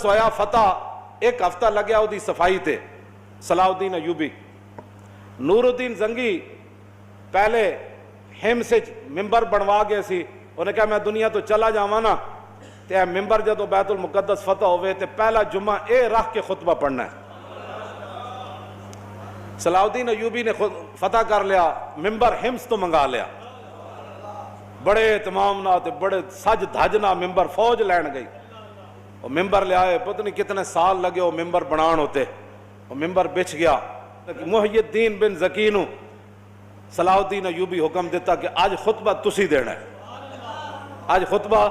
ہویا فتح ایک ہفتہ لگیا وہ صفائی تے صلاح الدین ایوبی نور الدین زنگی پہلے ہم سے ممبر بنوا گئے سی انہوں نے کہا میں دنیا تو چلا جاواں نا تے اے ممبر جدو بیت المقدس فتح ہوئے تے پہلا جمعہ اے رکھ کے خطبہ پڑھنا ہے۔ صلاح الدین ایوبی نے فتح کر لیا، ممبر ہمس تو منگا لیا، بڑے تمام نہ بڑے سج دھجنا ممبر فوج لین گئی، وہ ممبر لے آئے، پتہ نہیں کتنے سال لگے وہ ممبر بنان ہوتے، وہ ممبر بچ گیا۔ محی الدین بن زکی نو صلاح الدین ایوبی حکم دیتا کہ آج خطبہ تسی دینا ہے، آج خطبہ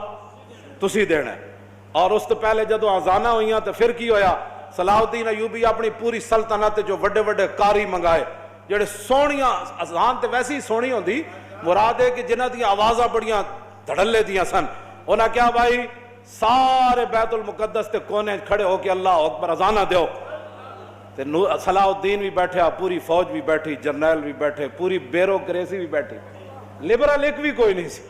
تسی دینا ہے۔ اور اس تو پہلے جدو آزانہ ہوئیاں تو پھر کی ہویا، صلاح الدین ایوبی اپنی پوری سلطنت جو وڈے وڈے کاری منگائے جڑے سونیاں، اذان تے ویسی ہی سونی ہوندی، مراد ہے کہ جنہ دی آوازاں بڑیاں دھڑلے دیاں سن، انہاں کیا بھائی سارے بیت المقدس تے کونے کھڑے ہو کے اللہ اکبر اذانہ دیو۔ تے صلاح الدین بھی بیٹھے، پوری فوج بھی بیٹھی، جرنیل بھی بیٹھے، پوری بیوروکریسی بھی بیٹھی، لبرل ایک بھی کوئی نہیں سی۔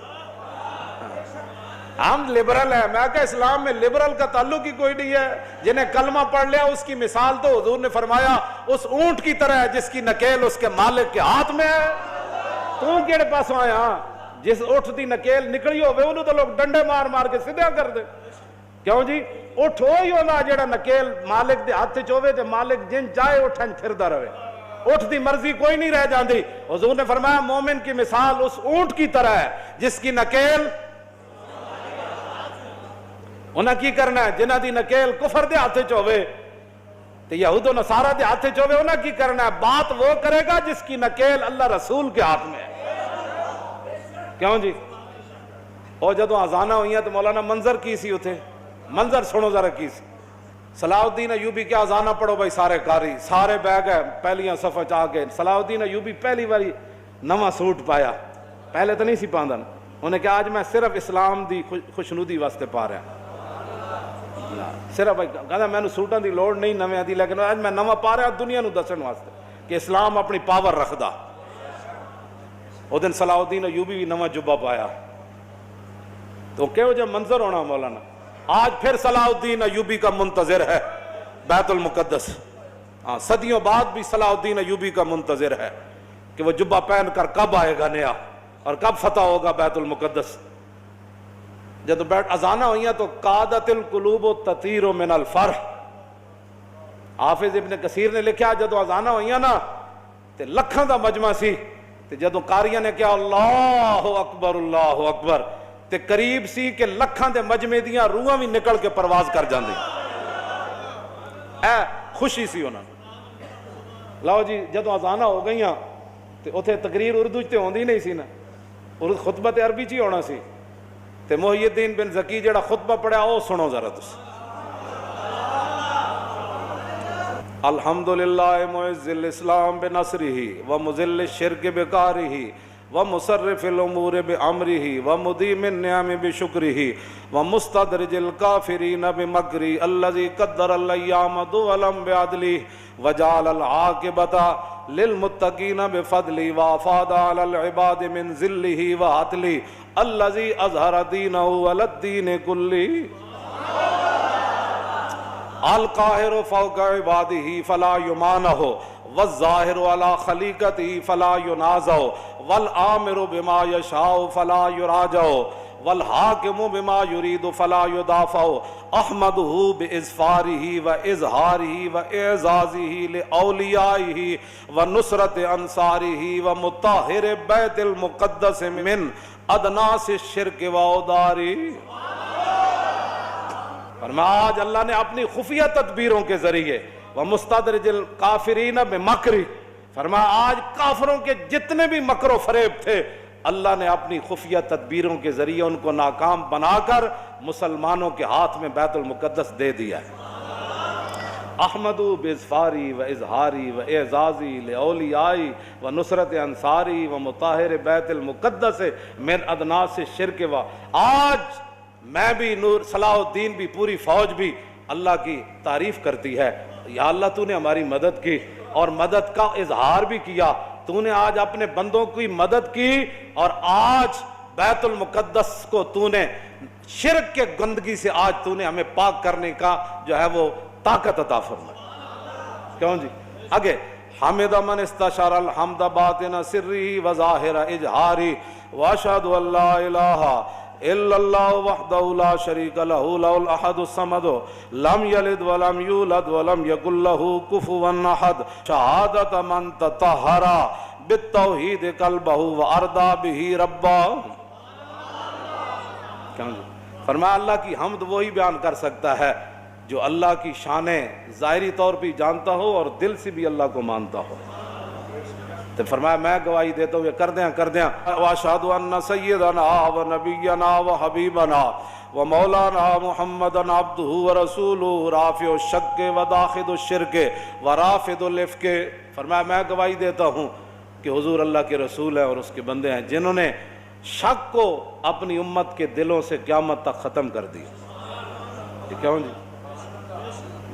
ہم لبرل ہیں، میں کہا اسلام میں لبرل کا تعلق ہی کوئی نہیں ہے، جنہیں کلمہ پڑھ لیا اس کی مثال تو حضور نے فرمایا اس اونٹ کی طرح ہے جس کی نکیل اس کے مالک کے ہاتھ میں ہے۔ تو کیڑے پاسوں آیا جس اٹھ دی نکیل نکلی ہوئے انہوں تو لوگ ڈنڈے مار مار کے سدھا کر دے، کیوں جی اٹھ ہوئی ہونا جڑا نکیل مالک دے ہاتھ چوے تے مالک جن چاہے اٹھن پھردا رہے، اٹھ دی مرضی کوئی نہیں رہ جاندی۔ حضور نے فرمایا مومن کی مثال اس اونٹ کی طرح ہے جس کی نکیل انہاں کی کرنا ہے، جنہ دی نکیل کفر دے ہاتھ چوے تے یہود و نصارہ دے ہاتھ چوے انہاں کی کرنا ہے، بات وہ کرے گا جس کی نکیل اللہ رسول کے ہاتھ میں ہے۔ کیوں جی اور جدو آزانہ ہوئی ہیں تو مولانا منظر کی سی اتھے، منظر سنو ذرا کی سی۔ صلاح الدین ایوبی کیا آزانہ پڑھو بھائی، سارے کاری سارے بیگ ہے پہلیاں صفحہ چاہ کے۔ صلاح الدین ایوبی پہلی باری نواں سوٹ پایا، پہلے تو نہیں سی پاندہ، انہوں نے کہا آج میں صرف اسلام دی خوشنودی واسطے پا رہا، صرف کہا میں سوٹاں دی لوڑ نہیں نویں دی، لیکن آج میں نواں پا رہا دنیا نو دسن واسطے کہ اسلام اپنی پاور رکھدا۔ وہ دن صلاح الدین ایوبی بھی نواں جبہ پایا، تو کہو جب منظر ہونا مولانا۔ آج پھر صلاح الدین ایوبی کا منتظر ہے بیت المقدس، صدیوں بعد بھی صلاح الدین ایوبی کا منتظر ہے کہ وہ جبہ پہن کر کب آئے گا نیا اور کب فتح ہوگا بیت المقدس۔ جب بیٹھ اذانہ ہوئیاں تو قادت القلوب تطیر من الفرح، حافظ ابن کثیر نے لکھا جدو اذانہ ہوئیاں نا تے لکھاں دا مجمع سی، تے جدو قاریاں نے کہا اللہ اکبر تے قریب سی کہ لکھاں دے مجمع دیاں روحاں بھی نکل کے پرواز کر جاندی، اے خوشی سی انہاں۔ لاؤ جی جدو اذانہ ہو گئیاں تے اتھے تقریر اردو تے ہوندی نہیں سی نا، خطبہ تے عربی چی ہونا سی، تے محی الدین بن زکی جڑا خطبہ پڑھا او سنو ذرا تس۔ الحمدللہ معز الاسلام بنصرہ ومذل الشرک بکارہ ومصرف الامور بامرہ ومدیم النعم بشکرہ ومستدرج الکافرین بمکرہ الذی قدر الایام دولا بعدلہ وجعل العاقبۃ للمتقین بفضلہ وافاض علی العباد من ذلہ وعطلہ الذی اظہر دینہ علی الدین کلہ القاہر فوق عبادہ فلا یمانہ والظاہر علی خلیقتہ فلا ینازع والآمر بما یشاء فلا یراجع والحاکم بما یرید فلا یدافع احمدہ باظفارہ واظہارہ واعزازہ لاولیائہ ونصرت انصارہ ومطہر بیت المقدس من ادناس الشرک واودارہ۔ فرمایا آج اللہ نے اپنی خفیہ تدبیروں کے ذریعے وَمُسْتَدْرِجِ الْكَافِرِينَ بِمَكْرِ، فرمایا آج کافروں کے جتنے بھی مکر و فریب تھے اللہ نے اپنی خفیہ تدبیروں کے ذریعے ان کو ناکام بنا کر مسلمانوں کے ہاتھ میں بیت المقدس دے دیا ہے۔ احمدو باظفاری و اظہاری و اعزازی لاولیائی و نصرت انصاری و مطہر بیت المقدس من ادناس الشرک و۔ آج میں بھی نور صلاح الدین بھی پوری فوج بھی اللہ کی تعریف کرتی ہے، یا اللہ تو نے ہماری مدد کی اور مدد کا اظہار بھی کیا، تو نے آج اپنے بندوں کی مدد کی اور آج بیت المقدس کو تو نے شرک کے گندگی سے آج تو نے ہمیں پاک کرنے کا جو ہے وہ طاقت عطا فرمائی. کیوں جی آگے حمد من استشار الحمد باطن سری و ظاہر اجہاری واشہد ان لا الہ الا اللہ وحدہ لا شریک لہ لہ الاحد الصمد لم یلد ولم یولد ولم یکن لہ کفوا احد شہادت من تطہر بالتوحید قلبہ وارضا بہ ربا. کیوں جی فرمایا اللہ کی حمد وہی بیان کر سکتا ہے جو اللہ کی شانیں ظاہری طور پہ جانتا ہو اور دل سے بھی اللہ کو مانتا ہو. تو فرمایا میں گواہی دیتا ہوں یہ کر دیں واشہد ان سیدنا و نبینا و حبیبنا و مولانا محمدن عبدہ و رسولہ رافع الشک و داخل الشرک و رافض الافک. فرمایا میں گواہی دیتا ہوں کہ حضور اللہ کے رسول ہیں اور اس کے بندے ہیں جنہوں نے شک کو اپنی امت کے دلوں سے قیامت تک ختم کر دیا. یہ کیوں جی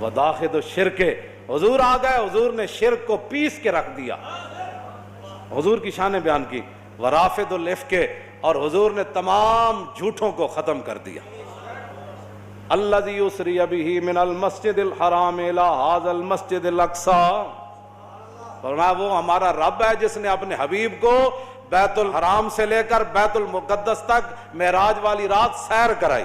وداخد الشرک حضور آ گئے, حضور نے شرک کو پیس کے رکھ دیا, حضور کی شانیں بیان کی. ورافد الافک اور حضور نے تمام جھوٹوں کو ختم کر دیا. الذی اسری بہ من المسجد الحرام الی ھذا المسجد الاقصی. فرمایا وہ ہمارا رب ہے جس نے اپنے حبیب کو بیت الحرام سے لے کر بیت المقدس تک معراج والی رات سیر کرائی.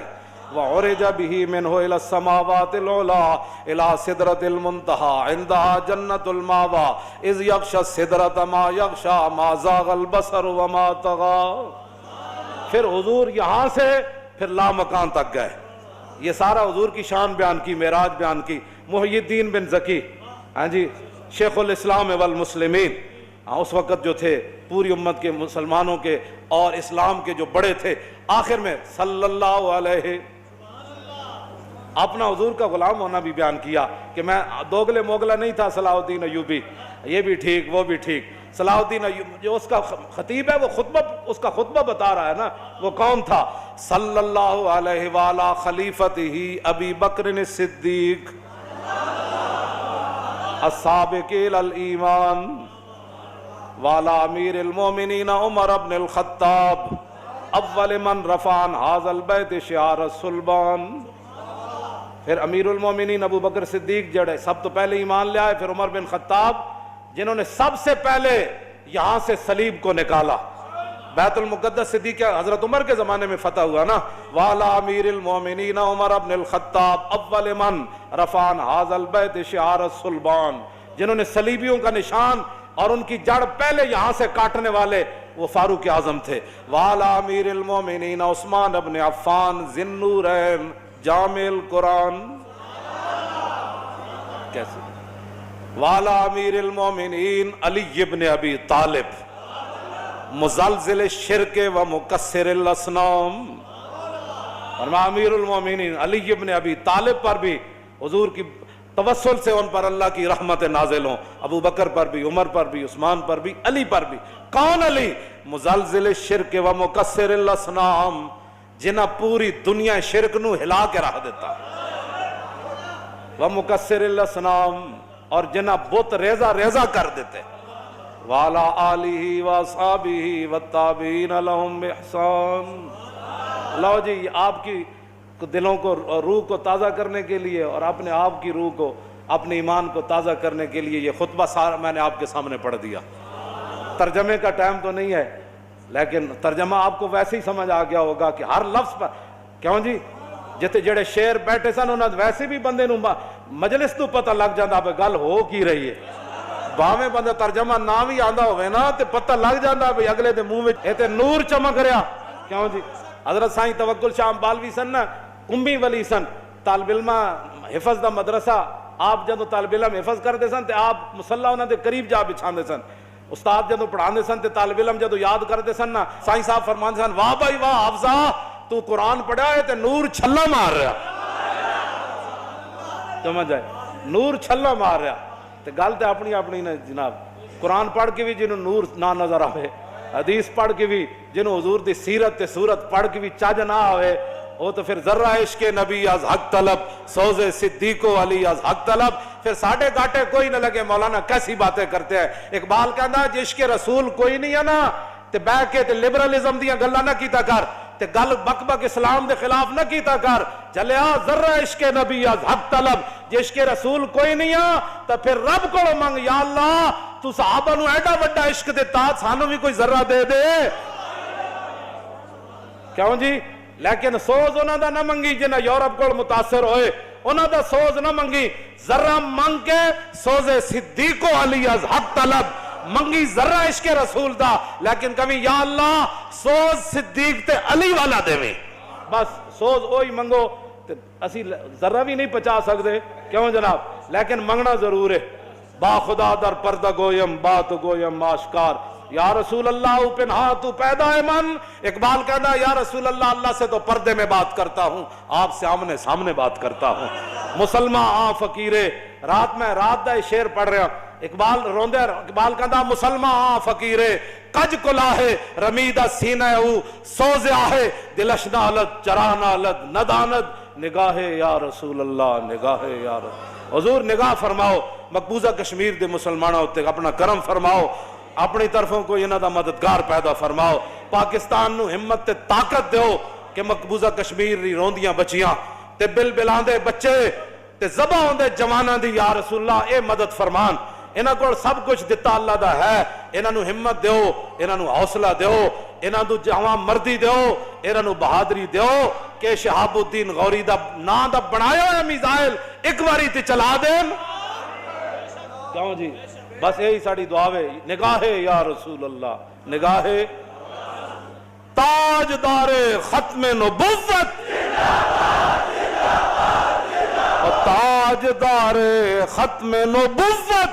وعرج به منه الى السماوات العلى الى سدرۃ المنتہى عندها جنۃ المأوى اذ یغشی السدرۃ ما یغشی ما زاغ البصر وما طغى. پھر حضور یہاں سے پھر لامکان تک گئے. یہ سارا حضور کی شان بیان کی, معراج بیان کی. محی الدین بن زکی ہاں جی شیخ الاسلام والمسلمین اس وقت جو تھے پوری امت کے مسلمانوں کے اور اسلام کے جو بڑے تھے, آخر میں صلی اللہ علیہ اپنا حضور کا غلام ہونا بھی بیان کیا کہ میں دوگلے موگلا نہیں تھا. صلاح الدین ایوبی یہ بھی ٹھیک وہ بھی ٹھیک. صلاح الدین ایوبی جو اس کا خطیب ہے وہ اس کا خطبہ بتا رہا ہے نا, وہ کون تھا؟ صلی اللہ علیہ وعلی خلیفتہ ابی بکر الصدیق السابق الی الایمان وعلی امیر المومنین عمر بن الخطاب اول من رفع عن ھذا البیت شعار الصلبان. پھر امیر المومنین ابو بکر صدیق جڑے سب تو پہلے ایمان لے آئے, پھر عمر بن خطاب جنہوں نے سب سے پہلے یہاں سے صلیب کو نکالا. بیت المقدس صدیق حضرت عمر کے زمانے میں فتح ہوا نا. وعلی امیر المومنین عمر بن الخطاب اول من رفع عن ھذا البیت شعار الصلبان, جنہوں نے صلیبیوں کا نشان اور ان کی جڑ پہلے یہاں سے کاٹنے والے وہ فاروق اعظم تھے. وعلی امیر المومنین عثمان بن عفان ذی النورین جامع القرآن. کیسے؟ وعلی امیر المومنین علی بن ابی طالب مزلزل الشرک و مکسر الاصنام. اور امیر المومنین علی بن ابی طالب پر بھی حضور کی توسل سے ان پر اللہ کی رحمت نازل ہوں. ابو بکر پر بھی, عمر پر بھی, عثمان پر بھی, علی پر بھی. کون علی؟ مزلزل الشرک و مکسر الاصنام, جنہ پوری دنیا شرک نو ہلا کے رکھ دیتا. و مکسر الاصنام, اور جنہ بت ریزہ ریزہ کر دیتے. وعلی آلہ و اصحابہ والتابعین لہم بإحسان. اللہ جی آپ کی دلوں کو, روح کو تازہ کرنے کے لیے اور اپنے آپ کی روح کو, اپنے ایمان کو تازہ کرنے کے لیے یہ خطبہ سارا میں نے آپ کے سامنے پڑھ دیا. ترجمے کا ٹائم تو نہیں ہے, لیکن ترجمہ آپ کو ویسے ہی سمجھ آ گیا ہوگا کہ ہر لفظ پر. کیوں جی جتے جڑے شیر بیٹھے سن انہاں ویسے بھی بندے نو مجلس تو پتہ لگ جاندا بے گل ہو کی رہی ہے. باویں بندہ ترجمہ نہ بھی آندا ہوئے نا تے پتہ لگ جاندا بھئی اگلے دے منہ وچ اے تے نور چمک رہا. کیوں جی حضرت سائیں توکل شاہ بالوی سن نا, کمبی ولی سن, طالب علم حفظ دا مدرسہ. آپ جدو طالب علم حفظ کرتے سن تے آپ مصلی انہاں دے قریب جا بچھاندے سن. استاد جدو پڑھاندے سن تے طالب علم جدو یاد کرتے سن نا, سائیں صاحب فرماندے سن واہ بھائی واہ حافظہ تو قرآن پڑھا ہے تے نور چھلا مار رہا. سمجھ آئے, نور چھلا مار رہا. تے گل تے اپنی اپنی نے جناب. قرآن پڑھ کے بھی جنہوں نور نہ نظر آئے, حدیث پڑھ کے بھی جنہوں حضور دی سیرت تے صورت پڑھ کے بھی چاج نہ آئے, وہ تو پھر ذرہ عشق نبی از حق طلب, سوز صدیق و علی از حق طلب. پھر ساڑھے گاٹے کوئی نہ لگے مولانا کیسی باتیں کرتے ہیں. اقبال کہنا جس کے رسول کوئی نہیں ہے نا تے بہ کے تے لبرلزم دیاں گلاں نہ کیتا کر, تے گل بک بک اسلام دے خلاف نہ کیتا کر، چلیا ذرہ عشق نبی از حق طلب، جے عشق رسول کوئی نہیں آ تو پھر رب کو منگ، یا اللہ تو صحابہ نو ایڈا وڈا عشق دیتا، سانو بھی کوئی ذرہ دے دے۔ کیوں جی؟ لیکن سوز انہاں دا نہ منگی جنہ یورپ کو متاثر ہوئے، انہاں دا سوز نہ منگی، ذرہ منگ کے سوز صدیق و علی از حق طلب، منگی ذرہ عشق رسول دا، لیکن کبھی یا اللہ سوز صدیق تے علی والا دے میں، بس سوز اوہی منگو۔ اسی ذرہ بھی نہیں پچا سکتے، کیوں جناب؟ لیکن منگنا ضرور ہے۔ با خدا در پردہ گویم بات گویم آشکار، یا رسول اللہ پنہا تو پیدا ہے من، اقبال کہنا یا رسول اللہ اللہ سے تو پردے میں بات کرتا ہوں، آپ سے آمنے سامنے بات کرتا ہوں۔ مسلمان آ فقیرے، رات دا شعر پڑھ رہا اقبال روندے، اقبال کہنا مسلمان آ فقیرے کج کلاہے رمیدہ سینہ او سوزیا ہے، دلش نالت چرا نالت ندانت نگاہ یا رسول اللہ، نگاہ یا رسول۔ حضور نگاہ فرماؤ مقبوضہ کشمیر دے مسلمانوں ہوتے، اپنا کرم فرماؤ، اپنی طرفوں کو انہاں دا مددگار پیدا فرماؤ، پاکستان نو ہمت تے طاقت دیو کہ مقبوضہ کشمیر دی روندیاں بچیاں تے بل بلاندے بچے تے ذبح ہوندے جواناں دی یا رسول اللہ اے مدد فرمان۔ انہاں کو سب کچھ دتا اللہ دا ہے، انہاں نو ہمت دیو، انہاں نو حوصلہ دیو، انہاں نو جوان مردی دیو، انہاں نو بہادری دیو کہ شہاب الدین غوری دا نا دا بنایا ہے میزائل ایک باری تے چلا دین۔ کیوں جی؟ بس یہی ساڑی دعا ہے، نگاہ یا رسول اللہ، نگاہ تاجدار ختم نبوت، تاجدار ختم نبوت،